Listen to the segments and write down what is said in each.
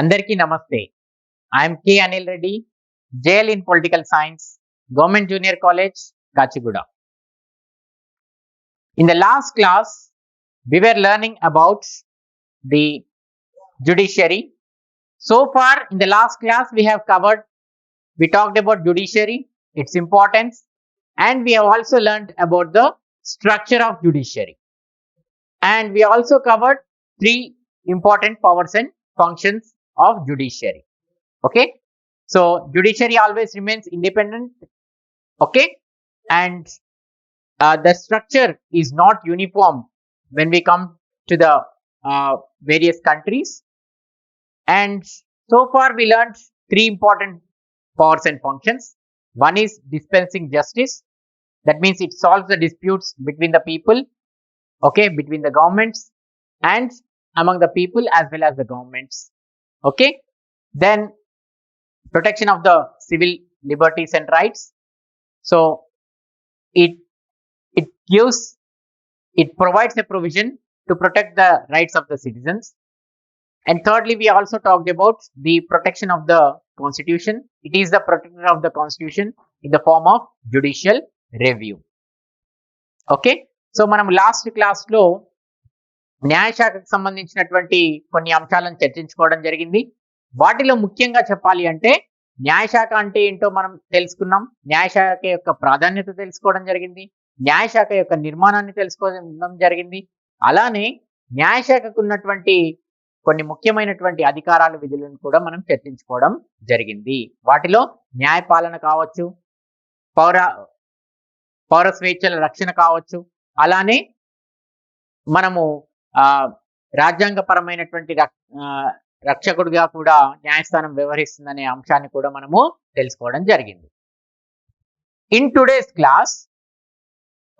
Andarki namaste. I am K. Anil Reddy, JL in Political Science, Government Junior College, Kachiguda. In the last class, we were learning about the judiciary. So far, in the last class, we talked about judiciary, its importance, and we have also learned about the structure of judiciary. And we also covered three important powers and functions of judiciary. Okay, so judiciary always remains independent. Okay, and the structure is not uniform when we come to the various countries. And so far we learned three important powers and functions. One is dispensing justice. That means it solves the disputes between the people, okay, between the governments and among the people as well as the governments. Okay, then protection of the civil liberties and rights. So it it gives it provides a provision to protect the rights of the citizens. And thirdly, we also talked about the protection of the constitution. It is the protector of the constitution in the form of judicial review. Okay, so మనం last class లో న్యాయశాఖకు సంబంధించినటువంటి కొన్ని అంశాలను చర్చించుకోవడం జరిగింది. వాటిలో ముఖ్యంగా చెప్పాలి అంటే న్యాయశాఖ అంటే ఏంటో మనం తెలుసుకున్నాం. న్యాయశాఖ యొక్క ప్రాధాన్యత తెలుసుకోవడం జరిగింది. న్యాయశాఖ యొక్క నిర్మాణాన్ని తెలుసుకోవడం జరిగింది. అలానే న్యాయశాఖకు ఉన్నటువంటి కొన్ని ముఖ్యమైనటువంటి అధికారాలు, విధులను కూడా మనం చర్చించుకోవడం జరిగింది. వాటిలో న్యాయపాలన కావచ్చు, పౌర స్వేచ్ఛల రక్షణ కావచ్చు, అలానే మనము రాజ్యాంగపరమైనటువంటి రక్షకుడిగా కూడా న్యాయస్థానం వ్యవహరిస్తుందనే అంశాన్ని కూడా మనము తెలుసుకోవడం జరిగింది. In today's class,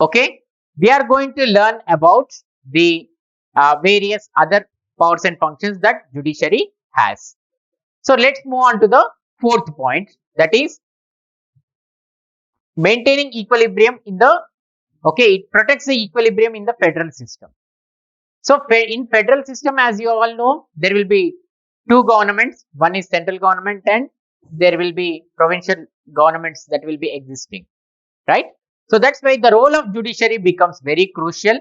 okay, we are going to learn about the various other powers and functions that judiciary has. So let's move on to the fourth point, that is maintaining equilibrium in the, okay, it protects the equilibrium in the federal system. So in federal system, as you all know, there will be two governments. One is central government and there will be provincial governments that will be existing, right? So that's why the role of judiciary becomes very crucial.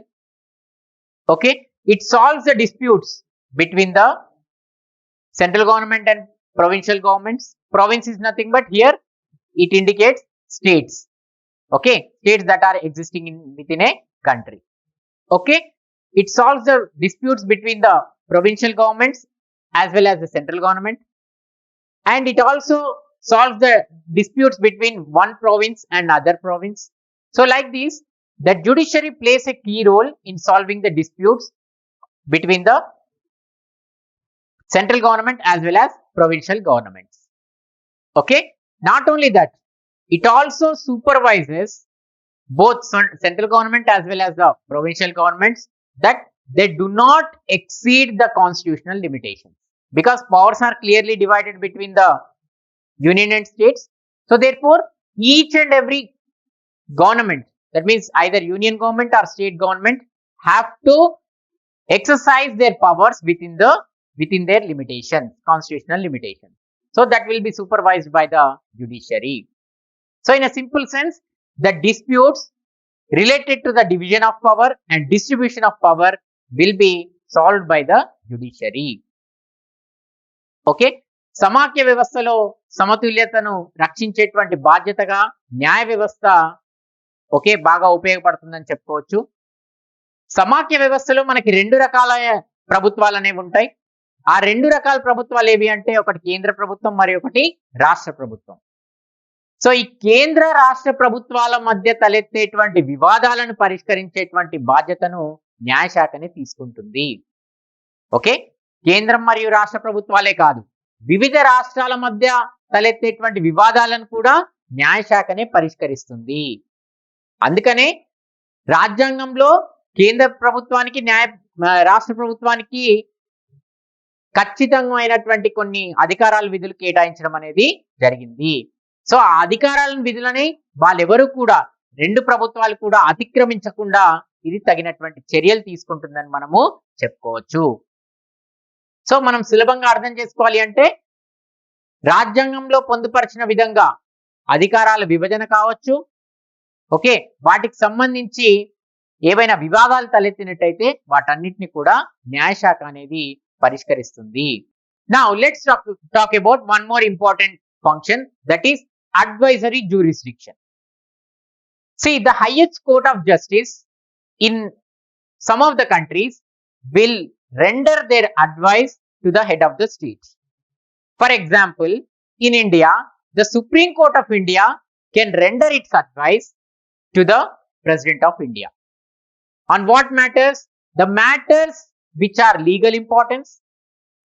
Okay, it solves the disputes between the central government and provincial governments. Province is nothing but here it indicates states. Okay, states that are existing within a country. Okay, it solves the disputes between the provincial governments as well as the central government, and it also solves the disputes between one province and other province. So like this, the judiciary plays a key role in solving the disputes between the central government as well as provincial governments. Okay, not only that, it also supervises both central government as well as the provincial governments that they do not exceed the constitutional limitations, because powers are clearly divided between the union and states. So therefore, each and every government, that means either union government or state government, have to exercise their powers within their limitations, constitutional limitations. So that will be supervised by the judiciary. So in a simple sense, the disputes related to the division of power and distribution of power will be solved by the judiciary. Okay, సమాఖ్య వ్యవస్థలో సమతుల్యతను రక్షించేటువంటి బాధ్యతగా న్యాయ వ్యవస్థ okay బాగా ఉపయోగపడుతుందని చెప్పుకోవచ్చు. సమాఖ్య వ్యవస్థలో మనకి రెండు రకాల ప్రభుత్వాలు అనేవి ఉంటాయి. ఆ రెండు రకాల ప్రభుత్వాలు ఏవి అంటే ఒకటి కేంద్ర ప్రభుత్వం, మరి ఒకటి రాష్ట్ర ప్రభుత్వం. సో ఈ కేంద్ర రాష్ట్ర ప్రభుత్వాల మధ్య తలెత్తేటువంటి వివాదాలను పరిష్కరించేటువంటి బాధ్యతను న్యాయశాఖనే తీసుకుంటుంది. ఓకే, కేంద్రం మరియు రాష్ట్ర ప్రభుత్వాలే కాదు, వివిధ రాష్ట్రాల మధ్య తలెత్తేటువంటి వివాదాలను కూడా న్యాయశాఖనే పరిష్కరిస్తుంది. అందుకనే రాజ్యాంగంలో కేంద్ర ప్రభుత్వానికి రాష్ట్ర ప్రభుత్వానికి ఖచ్చితమైనటువంటి కొన్ని అధికారాల విధులు కేటాయించడం అనేది జరిగింది. సో ఆ అధికారాలను విధులని వాళ్ళెవరూ కూడా, రెండు ప్రభుత్వాలు కూడా అతిక్రమించకుండా ఇది తగినటువంటి చర్యలు తీసుకుంటుందని మనము చెప్పుకోవచ్చు. సో మనం సులభంగా అర్థం చేసుకోవాలి అంటే రాజ్యాంగంలో పొందుపరిచిన విధంగా అధికారాల విభజన కావచ్చు, ఓకే, వాటికి సంబంధించి ఏవైనా వివాదాలు తలెత్తినట్టయితే వాటన్నిటిని కూడా న్యాయశాఖ అనేది పరిష్కరిస్తుంది. Now let's talk about one more important function, that is advisory jurisdiction. See, the highest court of justice in some of the countries will render their advice to the head of the state. For example, in India, the Supreme Court of India can render its advice to the President of India. On what matters? The matters which are legal importance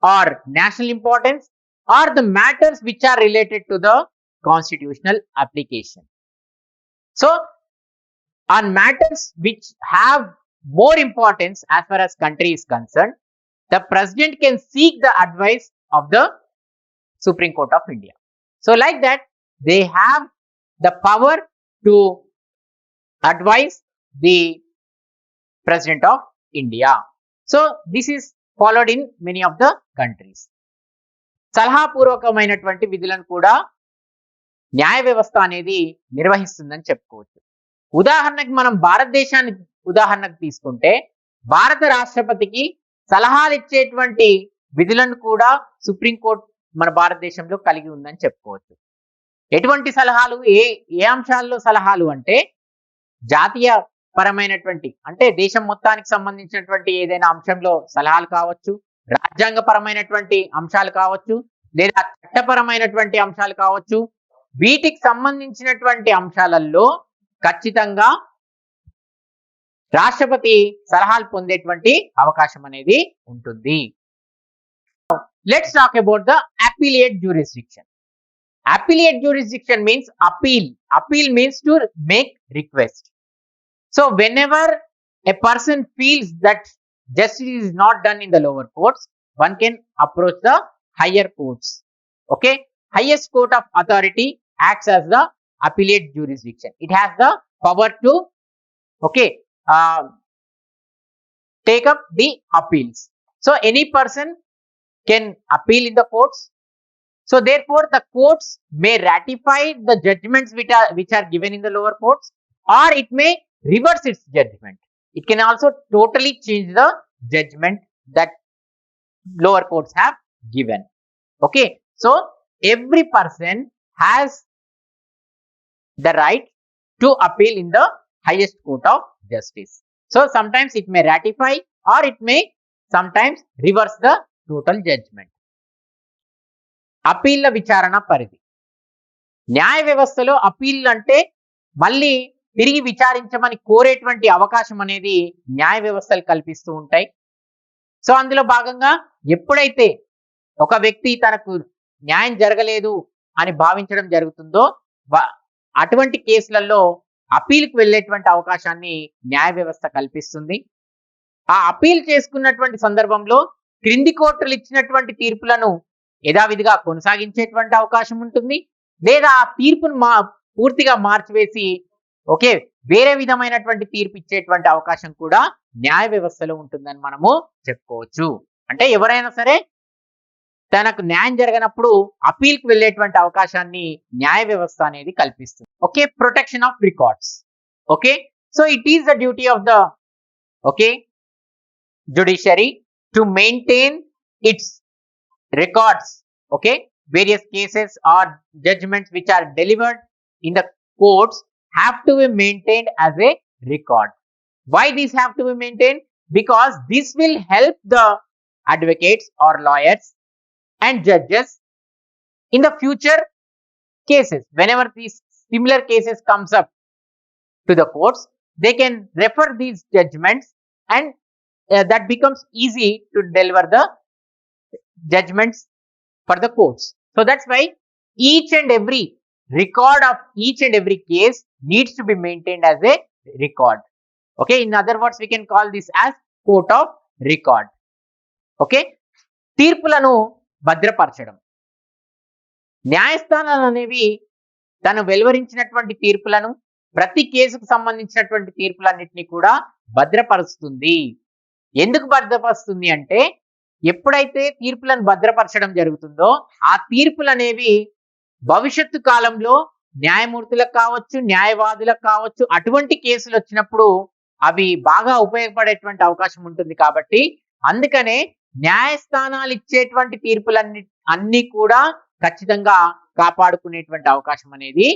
or national importance, or the matters which are related to the constitutional application. So, on matters which have more importance as far as country is concerned, the president can seek the advice of the Supreme Court of India. So, like that, they have the power to advise the President of India. So, this is followed in many of the countries. సలహాపూర్వకమైనటువంటి విధులను కూడా న్యాయ వ్యవస్థ అనేది నిర్వహిస్తుందని చెప్పుకోవచ్చు. ఉదాహరణకి మనం భారతదేశాన్ని ఉదాహరణకు తీసుకుంటే భారత రాష్ట్రపతికి సలహాలు ఇచ్చేటువంటి విధులను కూడా సుప్రీంకోర్టు మన భారతదేశంలో కలిగి ఉందని చెప్పుకోవచ్చు. ఎటువంటి సలహాలు, ఏ అంశాల్లో సలహాలు అంటే జాతీయ పరమైనటువంటి అంటే దేశం మొత్తానికి సంబంధించినటువంటి ఏదైనా అంశంలో సలహాలు కావచ్చు, రాజ్యాంగపరమైనటువంటి అంశాలు కావచ్చు, లేదా చట్టపరమైనటువంటి అంశాలు కావచ్చు. వీటికి సంబంధించినటువంటి అంశాలలో ఖచ్చితంగా రాష్ట్రపతి సలహాలు పొందేటువంటి అవకాశం అనేది ఉంటుంది. Let's talk about the appellate jurisdiction. Appellate jurisdiction means appeal. Appeal means to make request. So whenever a person feels that justice is not done in the lower courts, one can approach the higher courts. Okay, highest court of authority acts as the appellate jurisdiction. It has the power to take up the appeals. So any person can appeal in the courts. So therefore the courts may ratify the judgments which are given in the lower courts, or it may reverse its judgment. It can also totally change the judgment that lower courts have given. Okay, so every person has the right to appeal in the highest court of justice. So sometimes it may ratify, or it may sometimes reverse the total judgment. అపీళ్ల విచారణ పరిధి. న్యాయ వ్యవస్థలో appeal అంటే మళ్ళీ తిరిగి విచారించమని కోరేటువంటి అవకాశం అనేది న్యాయ వ్యవస్థలు కల్పిస్తూ ఉంటాయి. సో అందులో భాగంగా ఎప్పుడైతే ఒక వ్యక్తి తనకు న్యాయం జరగలేదు అని భావించడం జరుగుతుందో అటువంటి కేసులలో అపీల్కి వెళ్ళేటువంటి అవకాశాన్ని న్యాయ వ్యవస్థ కల్పిస్తుంది. ఆ అపీల్ చేసుకున్నటువంటి సందర్భంలో క్రింది కోర్టులు ఇచ్చినటువంటి తీర్పులను యథావిధిగా కొనసాగించేటువంటి అవకాశం ఉంటుంది, లేదా ఆ తీర్పును పూర్తిగా మార్చివేసి వేరే విధమైనటువంటి తీర్పు ఇచ్చేటువంటి అవకాశం కూడా న్యాయ వ్యవస్థలో ఉంటుందని మనము చెప్పుకోవచ్చు. అంటే ఎవరైనా సరే తనకు న్యాయం జరగనప్పుడు అపీల్కి వెళ్ళేటువంటి అవకాశాన్ని న్యాయ వ్యవస్థ అనేది కల్పిస్తుంది. Protection of records. So it is the duty of the judiciary to maintain its records. Various cases or judgments which are delivered in the courts have to be maintained as a record. Why these have to be maintained? Because this will help the advocates or lawyers and judges in the future cases. Whenever these similar cases comes up to the courts, they can refer these judgments, and that becomes easy to deliver the judgments for the courts. So that's why each and every record of each and every case needs to be maintained as a record. In other words, we can call this as court of record. తీర్పులను భద్రపరచడం. న్యాయస్థానాలు అనేవి తను వెలువరించినటువంటి తీర్పులను, ప్రతి కేసుకు సంబంధించినటువంటి తీర్పులన్నింటినీ కూడా భద్రపరుస్తుంది. ఎందుకు భద్రపరుస్తుంది అంటే ఎప్పుడైతే తీర్పులను భద్రపరచడం జరుగుతుందో ఆ తీర్పులు అనేవి భవిష్యత్తు కాలంలో న్యాయమూర్తులకు కావచ్చు, న్యాయవాదులకు కావచ్చు, అటువంటి కేసులు వచ్చినప్పుడు అవి బాగా ఉపయోగపడేటువంటి అవకాశం ఉంటుంది. కాబట్టి అందుకనే న్యాయస్థానాలు ఇచ్చేటువంటి అన్ని కూడా ఖచ్చితంగా కాపాడుకునేటువంటి అవకాశం అనేది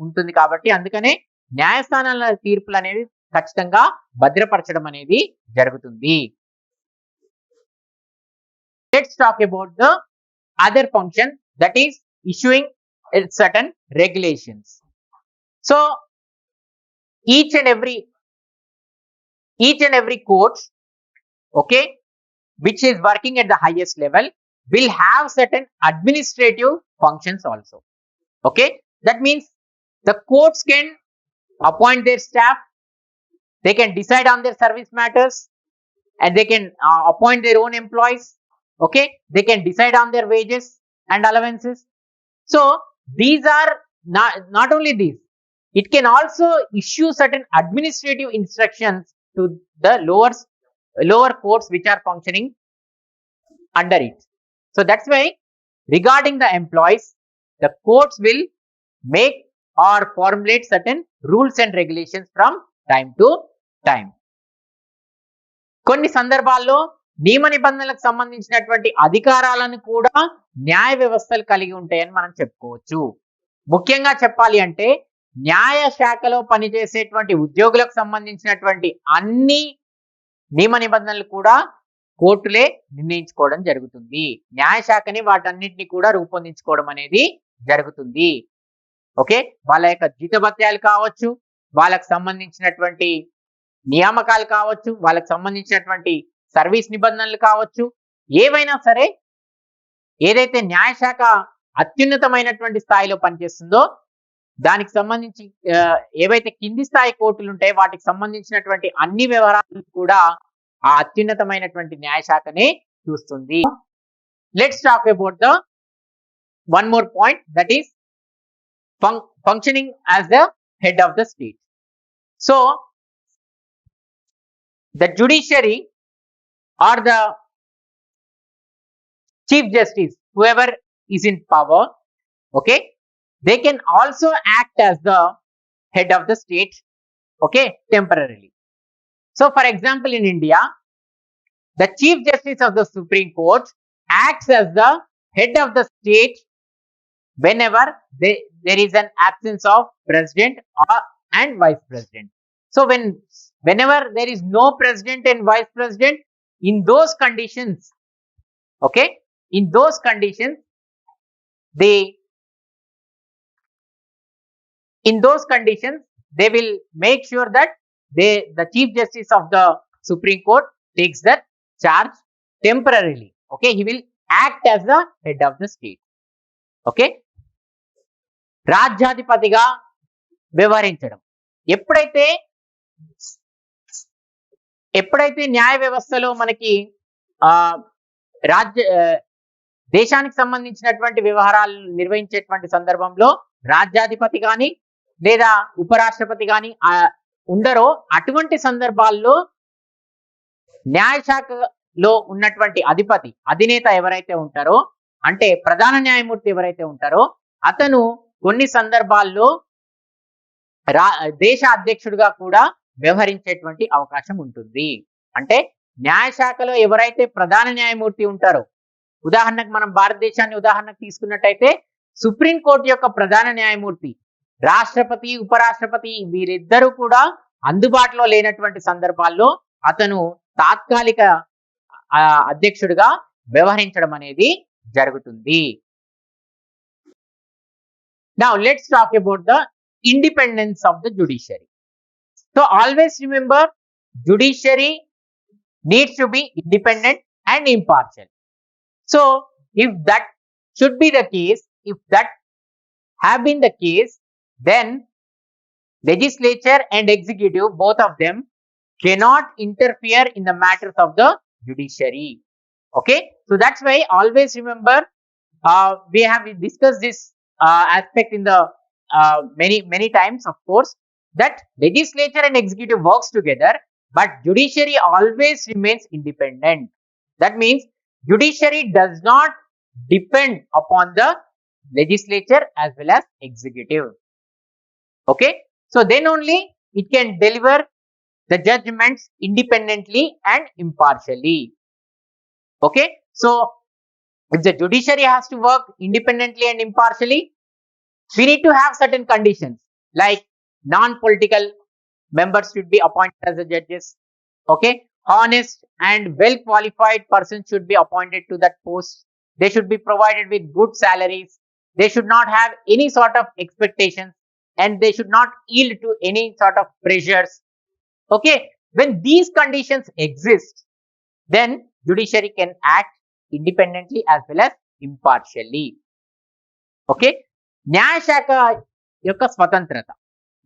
ఉంటుంది. కాబట్టి అందుకనే న్యాయస్థానాల తీర్పులు అనేవి ఖచ్చితంగా భద్రపరచడం అనేది జరుగుతుంది. Let's talk about the other function, that is issuing certain regulations. So each and every court, which is working at the highest level, will have certain administrative functions also. That means the courts can appoint their staff, they can decide on their service matters, and they can appoint their own employees. They can decide on their wages and allowances. So these are not only these, it can also issue certain administrative instructions to the lower courts which are functioning under it. So that's why regarding the employees, the courts will make or formulate certain rules and regulations from time to time. కొన్ని సందర్భాల్లో నియమ నిబంధనలకు సంబంధించినటువంటి అధికారాలను కూడా న్యాయ వ్యవస్థలు కలిగి ఉంటాయని మనం చెప్పుకోవచ్చు. ముఖ్యంగా చెప్పాలి అంటే న్యాయ శాఖలో పనిచేసేటువంటి ఉద్యోగులకు సంబంధించినటువంటి అన్ని నియమ నిబంధనలు కూడా కోర్టులే నిర్ణయించుకోవడం జరుగుతుంది. న్యాయశాఖని వాటన్నిటిని కూడా రూపొందించుకోవడం అనేది జరుగుతుంది. వాళ్ళ యొక్క జీతభత్యాలు కావచ్చు, వాళ్ళకు సంబంధించినటువంటి నియామకాలు కావచ్చు, వాళ్ళకు సంబంధించినటువంటి సర్వీస్ నిబంధనలు కావచ్చు, ఏవైనా సరే ఏదైతే న్యాయశాఖ అత్యున్నతమైనటువంటి స్థాయిలో పనిచేస్తుందో దానికి సంబంధించి ఏవైతే కింది స్థాయి కోర్టులు ఉంటాయో వాటికి సంబంధించినటువంటి అన్ని వ్యవహారాలు కూడా ఆ అత్యున్నతమైనటువంటి న్యాయశాఖనే చూస్తుంది. Let's talk about the one more point, that is functioning as the head of the state. So the judiciary or the chief justice, whoever is in power, they can also act as the head of the state, temporarily. So for example, in India, the chief justice of the Supreme Court acts as the head of the state whenever there is an absence of president and vice president. So whenever there is no president and vice president, in those conditions, they will make sure that the chief justice of the Supreme Court takes that charge temporarily. He will act as the head of the state. రాజ్యాధిపతిగా వ్యవహరించడం. ఎప్పుడైతే న్యాయ వ్యవస్థలో మనకి దేశానికి సంబంధించినటువంటి వ్యవహారాలు నిర్వహించేటువంటి సందర్భంలో రాజ్యాధిపతి కానీ లేదా ఉపరాష్ట్రపతి కానీ ఉండరో అటువంటి సందర్భాల్లో న్యాయశాఖలో ఉన్నటువంటి అధినేత ఎవరైతే ఉంటారో, అంటే ప్రధాన న్యాయమూర్తి ఎవరైతే ఉంటారో అతను కొన్ని సందర్భాల్లో దేశ అధ్యక్షుడిగా కూడా వ్యవహరించేటువంటి అవకాశం ఉంటుంది. అంటే న్యాయశాఖలో ఎవరైతే ప్రధాన న్యాయమూర్తి ఉంటారో, ఉదాహరణకు మనం భారతదేశాన్ని ఉదాహరణకు తీసుకున్నట్టయితే సుప్రీంకోర్టు యొక్క ప్రధాన న్యాయమూర్తి రాష్ట్రపతి, ఉపరాష్ట్రపతి వీరిద్దరూ కూడా అందుబాటులో లేనటువంటి సందర్భాల్లో అతను తాత్కాలిక అధ్యక్షుడిగా వ్యవహరించడం అనేది జరుగుతుంది. Now let's talk about the independence of the judiciary. So always remember, judiciary needs to be independent and impartial. So if that should be the case, if that have been the case, then legislature and executive, both of them, cannot interfere in the matters of the judiciary. So that's why always remember, we have discussed this aspect in the many times, of course, that legislature and executive works together, but judiciary always remains independent. That means judiciary does not depend upon the legislature as well as executive. Okay, so then only it can deliver the judgments independently and impartially. Okay, so if the judiciary has to work independently and impartially, we need to have certain conditions like non-political members should be appointed as the judges. Okay, honest and well qualified persons should be appointed to that post. They should be provided with good salaries. They should not have any sort of expectations and they should not yield to any sort of pressures. Okay, when these conditions exist, then judiciary can act independently as well as impartially. Okay, న్యాయశాఖ యొక్క స్వతంత్రత.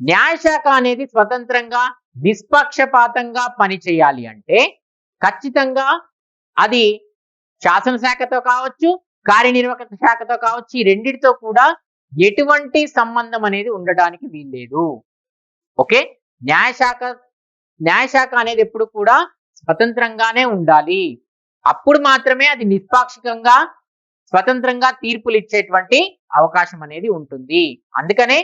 న్యాయశాఖ అనేది స్వతంత్రంగా నిష్పక్షపాతంగా పనిచేయాలి అంటే ఖచ్చితంగా అది శాసనశాఖతో కావచ్చు, కార్యనిర్వాహక శాఖతో కావచ్చు, ఈ రెండిటితో కూడా ఎటువంటి సంబంధం అనేది ఉండడానికి వీల్లేదు. ఓకే, న్యాయశాఖ అనేది ఎప్పుడు కూడా స్వతంత్రంగానే ఉండాలి. అప్పుడు మాత్రమే అది నిష్పాక్షికంగా స్వతంత్రంగా తీర్పులు ఇచ్చేటువంటి అవకాశం అనేది ఉంటుంది. అందుకనే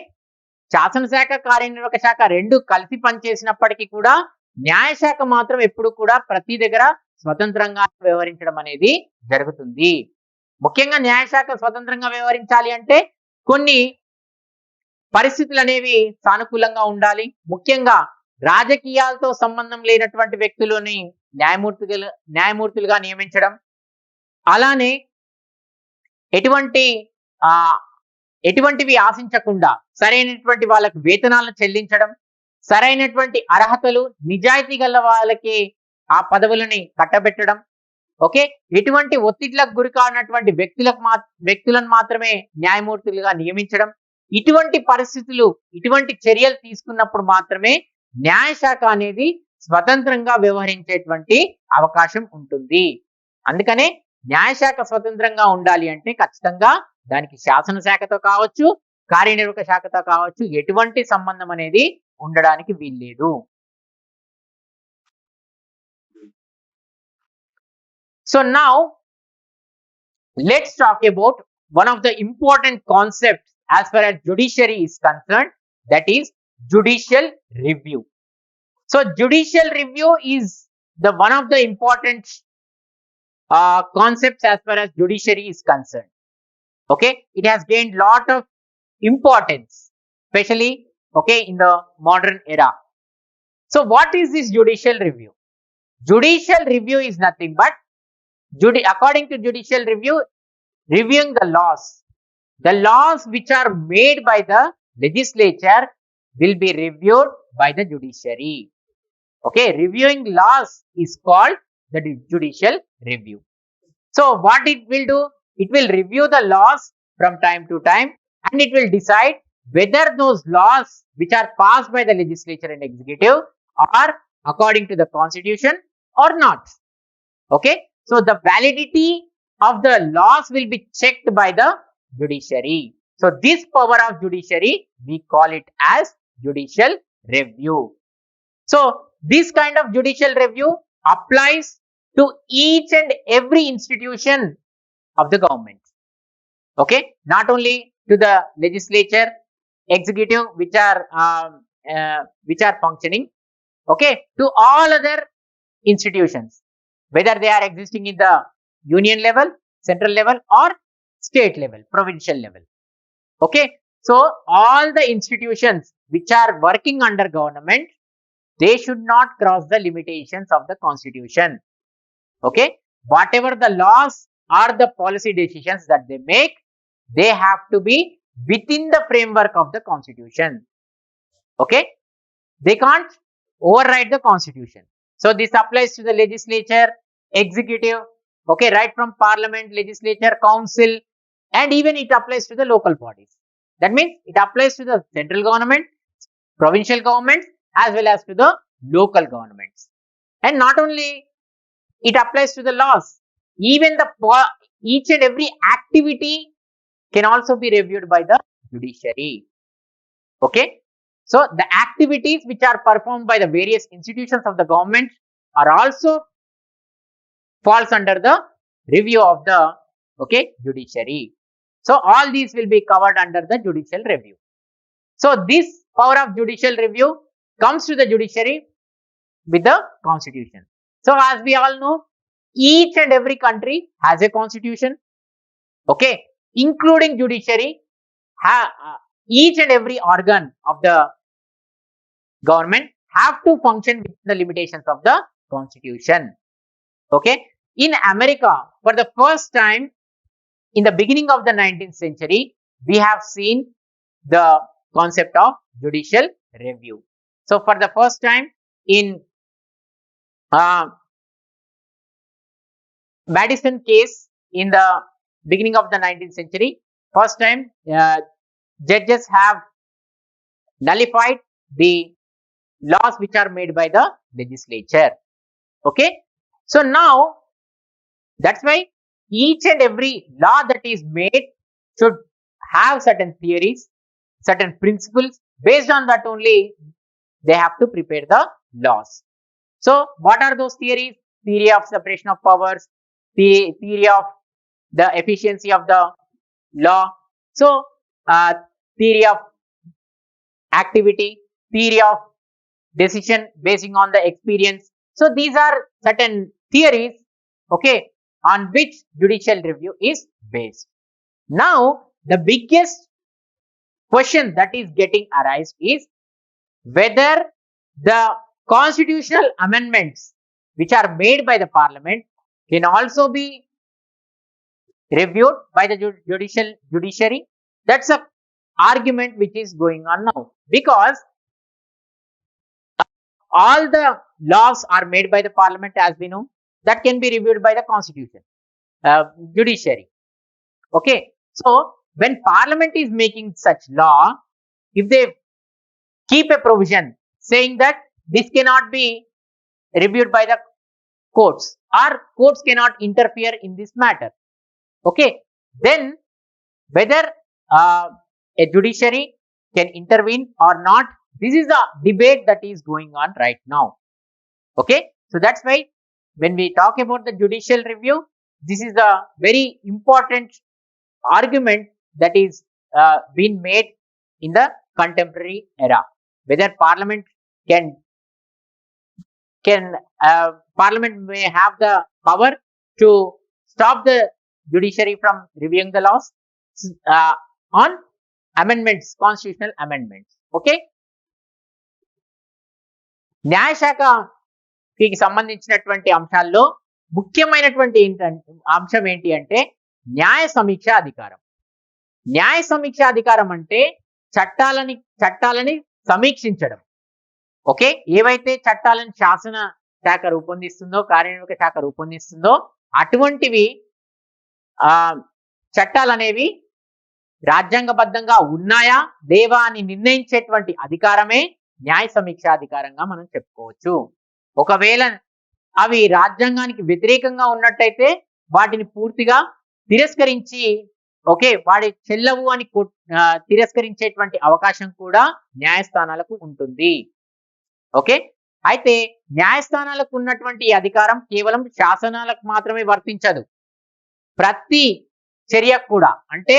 శాసనశాఖ, కార్యనిర్వాహక శాఖ రెండు కలిసి పనిచేసినప్పటికీ కూడా న్యాయశాఖ మాత్రం ఎప్పుడు కూడా ప్రతి దగ్గర స్వతంత్రంగా వ్యవహరించడం అనేది జరుగుతుంది. ముఖ్యంగా న్యాయశాఖ స్వతంత్రంగా వ్యవహరించాలి అంటే కొన్ని పరిస్థితులు అనేవి సానుకూలంగా ఉండాలి. ముఖ్యంగా రాజకీయాలతో సంబంధం లేనటువంటి వ్యక్తులని న్యాయమూర్తులుగా నియమించడం, అలానే ఎటువంటివి ఆశించకుండా సరైనటువంటి వాళ్ళకి వేతనాలను చెల్లించడం, సరైనటువంటి అర్హతలు నిజాయితీ గల వాళ్ళకి ఆ పదవులని కట్టబెట్టడం. ఓకే, ఎటువంటి ఒత్తిడిలకు గురి కానటువంటి వ్యక్తులను మాత్రమే న్యాయమూర్తులుగా నియమించడం. ఇటువంటి పరిస్థితులు, ఇటువంటి చర్యలు తీసుకున్నప్పుడు మాత్రమే న్యాయశాఖ అనేది స్వతంత్రంగా వ్యవహరించేటువంటి అవకాశం ఉంటుంది. అందుకనే న్యాయశాఖ స్వతంత్రంగా ఉండాలి అంటే ఖచ్చితంగా దానికి శాసనశాఖతో కావచ్చు, కార్యనిర్వాహక శాఖతో కావచ్చు ఎటువంటి సంబంధం అనేది ఉండడానికి వీల్లేదు. So now let's talk about one of the important concepts as far as judiciary is concerned, that is judicial review. So judicial review is the one of the important concepts as far as judiciary is concerned. Okay, it has gained lot of importance, especially okay in the modern era. So what is this judicial review? Judicial review is nothing but according to judicial review, reviewing the laws which are made by the legislature will be reviewed by the judiciary. Okay, reviewing laws is called the judicial review. So what it will do, it will review the laws from time to time and it will decide whether those laws which are passed by the legislature and executive are according to the constitution or not. Okay, so the validity of the laws will be checked by the judiciary. So this power of judiciary, we call it as judicial review. So this kind of judicial review applies to each and every institution of the government. Okay, not only to the legislature, executive which are functioning, okay, to all other institutions, whether they are existing in the union level, central level or state level, provincial level. Okay, so all the institutions which are working under government, they should not cross the limitations of the constitution. Okay, whatever the laws or the policy decisions that they make, they have to be within the framework of the constitution. Okay, they can't override the constitution. So this applies to the legislature, executive, okay, right from parliament, legislature, council, and even it applies to the local bodies. That means it applies to the central government, provincial governments, as well as to the local governments. And not only it applies to the laws, even each and every activity can also be reviewed by the judiciary. Okay, so the activities which are performed by the various institutions of the government are also falls under the review of the judiciary. So all these will be covered under the judicial review. So this power of judicial review comes to the judiciary with the constitution. So as we all know, each and every country has a constitution, including judiciary. Each and every organ of the government have to function with the limitations of the constitution. In America, for the first time in the beginning of the 19th century, we have seen the concept of judicial review. So for the first time in Madison case in the beginning of the 19th century, first time judges have nullified the laws which are made by the legislature. So now that's why each and every law that is made should have certain theories, certain principles. Based on that only they have to prepare the laws. So what are those theories? Theory of separation of powers, the theory of the efficiency of the law, so theory of activity, theory of decision basing on the experience. So these are certain theories, on which judicial review is based. Now the biggest question that is getting arised is whether the constitutional amendments which are made by the parliament can also be reviewed by the judiciary. That's a argument which is going on now, because all the laws are made by the parliament, as we know, that can be reviewed by the constitution, judiciary. So when parliament is making such law, if they keep a provision saying that this cannot be reviewed by the courts, or courts cannot interfere in this matter, then whether a judiciary can intervene or not, this is the debate that is going on right now. So that's why when we talk about the judicial review, this is the very important argument that is being made in the contemporary era, whether parliament parliament may have the power to stop the judiciary from reviewing the laws on amendments, constitutional amendments. న్యాయశాఖకి సంబంధించినటువంటి అంశాల్లో ముఖ్యమైనటువంటి అంశం ఏంటి అంటే న్యాయ సమీక్ష అధికారం. న్యాయ సమీక్ష అధికారం అంటే చట్టాలని సమీక్షించడం. ఏవైతే చట్టాలను శాసన శాఖ రూపొందిస్తుందో, కార్యనిర్వాహక శాఖ రూపొందిస్తుందో, అటువంటివి చట్టాలనేవి రాజ్యాంగబద్ధంగా ఉన్నాయా లేవా అని నిర్ణయించేటువంటి అధికారమే న్యాయ సమీక్ష అధికారంగా మనం చెప్పుకోవచ్చు. ఒకవేళ అవి రాజ్యాంగానికి వ్యతిరేకంగా ఉన్నట్టయితే వాటిని పూర్తిగా తిరస్కరించి వాడి చెల్లవు అని తిరస్కరించేటువంటి అవకాశం కూడా న్యాయస్థానాలకు ఉంటుంది. అయితే న్యాయస్థానాలకు ఉన్నటువంటి అధికారం కేవలం శాసనాలకు మాత్రమే వర్తించదు. ప్రతి చర్యకు కూడా, అంటే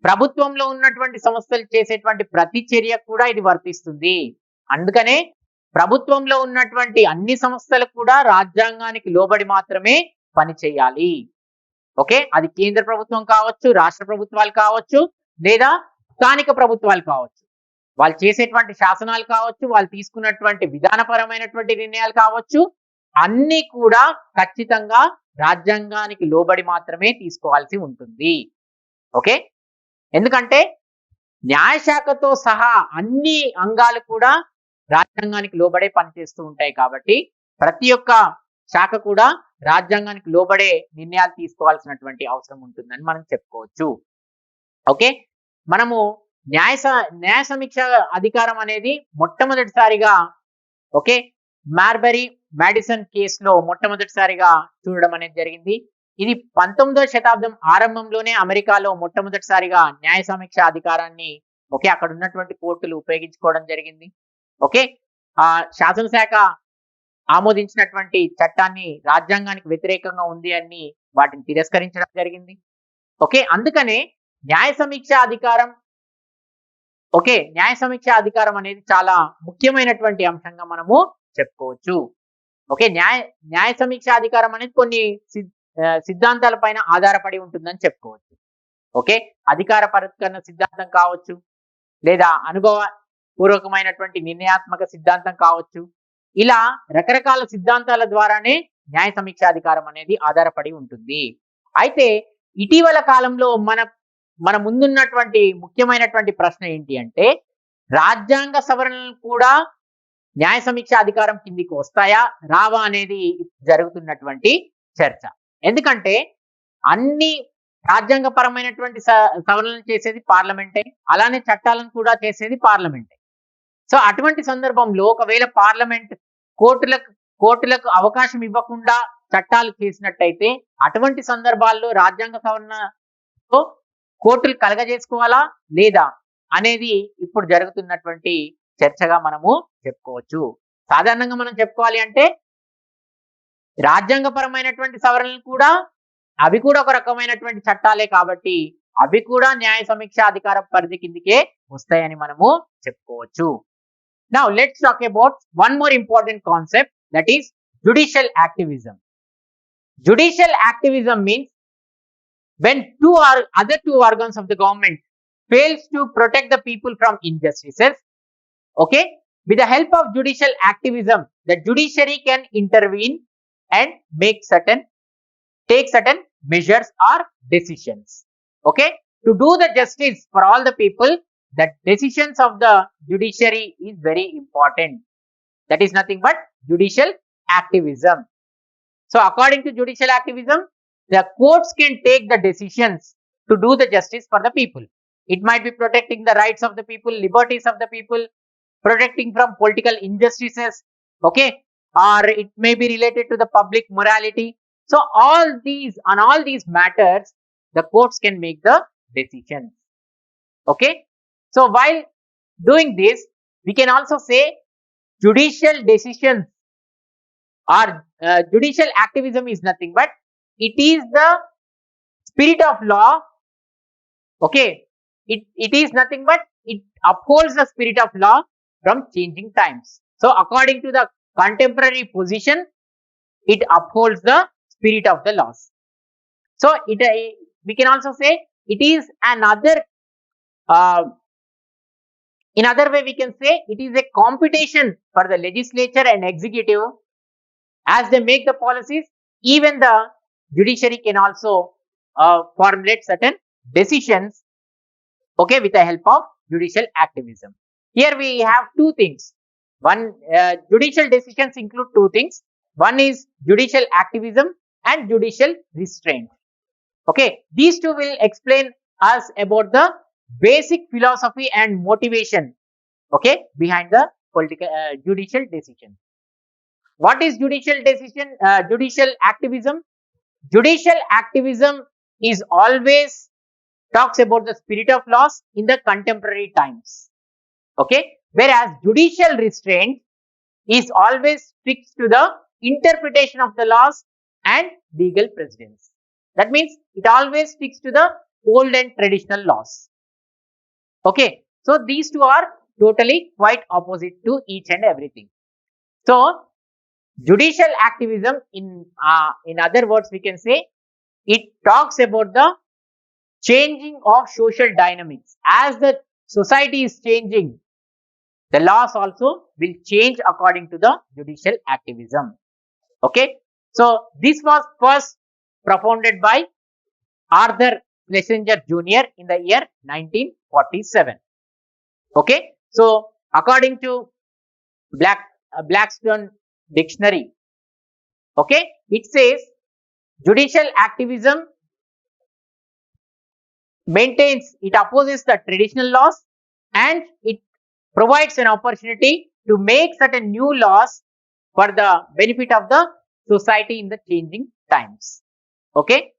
ప్రభుత్వంలో ఉన్నటువంటి సంస్థలు చేసేటువంటి ప్రతి చర్యకు కూడా ఇది వర్తిస్తుంది. అందుకనే ప్రభుత్వంలో ఉన్నటువంటి అన్ని సంస్థలకు కూడా రాజ్యాంగానికి లోబడి మాత్రమే పని చేయాలి. అది కేంద్ర ప్రభుత్వం కావచ్చు, రాష్ట్ర ప్రభుత్వాలు కావచ్చు, లేదా స్థానిక ప్రభుత్వాలు కావచ్చు. వాళ్ళు చేసేటువంటి శాసనాలు కావచ్చు, వాళ్ళు తీసుకున్నటువంటి విధానపరమైనటువంటి నిర్ణయాలు కావచ్చు, అన్ని కూడా ఖచ్చితంగా రాజ్యాంగానికి లోబడి మాత్రమే తీసుకోవాల్సి ఉంటుంది. ఎందుకంటే న్యాయశాఖతో సహా అన్ని అంగాలు కూడా రాజ్యాంగానికి లోబడే పనిచేస్తూ ఉంటాయి. కాబట్టి ప్రతి ఒక్క శాఖ కూడా రాజ్యాంగానికి లోబడే నిర్ణయాలు తీసుకోవాల్సినటువంటి అవసరం ఉంటుందని మనం చెప్పుకోవచ్చు. మనము న్యాయ సమీక్ష అధికారం అనేది మొట్టమొదటిసారిగా మాడిసన్ కేసులో మొట్టమొదటిసారిగా చూడడం అనేది జరిగింది. ఇది 19వ శతాబ్దం ఆరంభంలోనే అమెరికాలో మొట్టమొదటిసారిగా న్యాయ సమీక్ష అధికారాన్ని అక్కడ ఉన్నటువంటి కోర్టులు ఉపయోగించుకోవడం జరిగింది. శాసనశాఖ ఆమోదించినటువంటి చట్టాన్ని రాజ్యాంగానికి వ్యతిరేకంగా ఉంది అని వాటిని తిరస్కరించడం జరిగింది. ఓకే, అందుకనే న్యాయ సమీక్ష అధికారం న్యాయ సమీక్ష అధికారం అనేది చాలా ముఖ్యమైనటువంటి అంశంగా మనము చెప్పుకోవచ్చు. ఓకే, న్యాయ సమీక్ష అధికారం అనేది కొన్ని సిద్ధాంతాల పైన ఆధారపడి ఉంటుందని చెప్పుకోవచ్చు. ఓకే, అధికార పరిష్కరణ సిద్ధాంతం కావచ్చు, లేదా అనుభవ పూర్వకమైనటువంటి నిర్ణయాత్మక సిద్ధాంతం కావచ్చు. ఇలా రకరకాల సిద్ధాంతాల ద్వారానే న్యాయ సమీక్ష అధికారం అనేది ఆధారపడి ఉంటుంది. అయితే ఇటీవల కాలంలో మన ముందున్నటువంటి ముఖ్యమైనటువంటి ప్రశ్న ఏంటి అంటే, రాజ్యాంగ సవరణలు కూడా న్యాయ సమీక్ష అధికారం కిందికి వస్తాయా రావా అనేది జరుగుతున్నటువంటి చర్చ. ఎందుకంటే అన్ని రాజ్యాంగపరమైనటువంటి సవరణలు చేసేది పార్లమెంటే, అలానే చట్టాలను కూడా చేసేది పార్లమెంటే. సో అటువంటి సందర్భంలో ఒకవేళ పార్లమెంట్ కోర్టులకు అవకాశం ఇవ్వకుండా చట్టాలు చేసినట్టయితే అటువంటి సందర్భాల్లో రాజ్యాంగ సవరణతో కోర్టులు కలగజేసుకోవాలా లేదా అనేది ఇప్పుడు జరుగుతున్నటువంటి చర్చగా మనము చెప్పుకోవచ్చు. సాధారణంగా మనం చెప్పుకోవాలి అంటే రాజ్యాంగపరమైనటువంటి సవరణలు కూడా అవి కూడా ఒక రకమైనటువంటి చట్టాలే కాబట్టి అవి కూడా న్యాయ సమీక్ష అధికార పరిధి కిందకే వస్తాయని మనము చెప్పుకోవచ్చు. Now let's talk about one more important concept, that is judicial activism. Judicial activism means when other two organs of the government fails to protect the people from injustices. Okay, with the help of judicial activism, the judiciary can intervene and take certain measures or decisions. Okay, to do the justice for all the people, the decisions of the judiciary is very important. That is nothing but judicial activism. So according to judicial activism, the courts can take the decisions to do the justice for the people. It might be protecting the rights of the people, liberties of the people, protecting from political injustices, okay, or it may be related to the public morality. So all these matters, the courts can make the decisions. Okay, so while doing this, we can also say judicial decisions or judicial activism is nothing but it is the spirit of law. Okay, it is nothing but it upholds the spirit of law from changing times. So according to the contemporary position, it upholds the spirit of the laws. So we can also say it is another in other way we can say it is a competition for the legislature and executive as they make the policies. Even the judiciary can also formulate certain decisions, okay, with the help of judicial activism. Here we have two things. One, judicial decisions include two things. One is judicial activism and judicial restraint. Okay, these two will explain us about the basic philosophy and motivation, okay, behind the judicial decision. What is judicial activism? Judicial activism is always talks about the spirit of laws in the contemporary times. Okay, whereas judicial restraint is always fixed to the interpretation of the laws and legal precedents. That means it always sticks to the old and traditional laws. Okay, so these two are totally quite opposite to each and everything. So judicial activism, in other words we can say, it talks about the changing of social dynamics. As the society is changing, the laws also will change according to the judicial activism. Okay, so this was first propounded by Arthur Schlesinger Jr. in the year 1947. Okay, so according to Blackstone Dictionary, okay, it says judicial activism it opposes the traditional laws and it provides an opportunity to make certain new laws for the benefit of the society in the changing times. Okay,